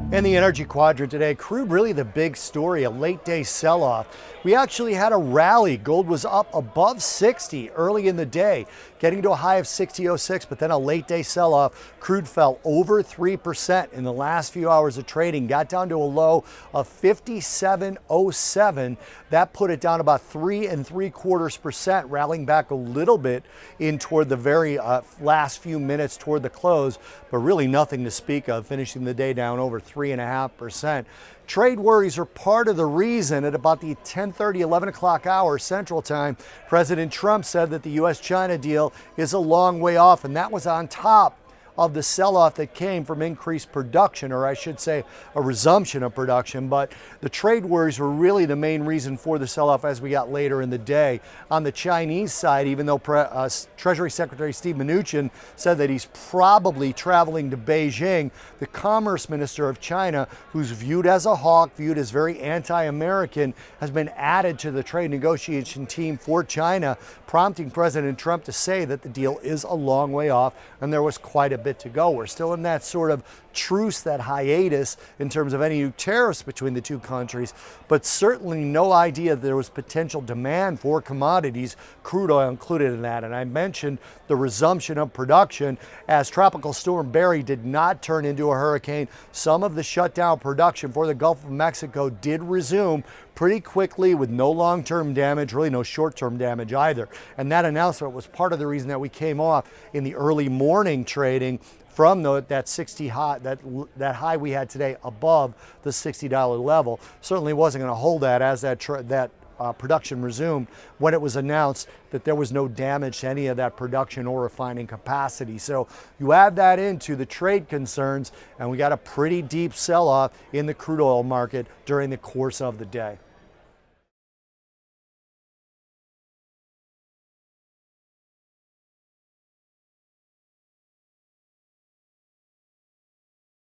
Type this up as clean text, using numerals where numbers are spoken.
In the energy quadrant today, crude really the big story, a late day sell-off. We actually had a rally. Gold was up above 60 early in the day, getting to a high of 60.06, but then a late day sell-off. Crude fell over 3% in the last few hours of trading, got down to a low of 57.07. That put it down about 3.75%, rallying back a little bit in toward the very last few minutes toward the close, but really nothing to speak of, finishing the day down over 3.5%. Trade worries are part of the reason. At about the 10:30, 11 o'clock hour Central Time, President Trump said that the U.S.-China deal is a long way off, and that was on top of the sell-off that came from increased production, or I should say a resumption of production. But the trade worries were really the main reason for the sell-off as we got later in the day. On the Chinese side, even though Treasury Secretary Steve Mnuchin said that he's probably traveling to Beijing, the Commerce Minister of China, who's viewed as a hawk, viewed as very anti-American, has been added to the trade negotiation team for China, prompting President Trump to say that the deal is a long way off and there was quite a bit to go. We're still in that sort of truce, that hiatus in terms of any new tariffs between the two countries, but certainly no idea that there was potential demand for commodities, crude oil included in that. And I mentioned the resumption of production as Tropical Storm Barry did not turn into a hurricane. Some of the shutdown production for the Gulf of Mexico did resume pretty quickly with no long-term damage, really no short-term damage either. And that announcement was part of the reason that we came off in the early morning trading from that 60 high, that high we had today above the $60 level. Certainly wasn't going to hold that as that production resumed when it was announced that there was no damage to any of that production or refining capacity. So you add that into the trade concerns, and we got a pretty deep sell-off in the crude oil market during the course of the day.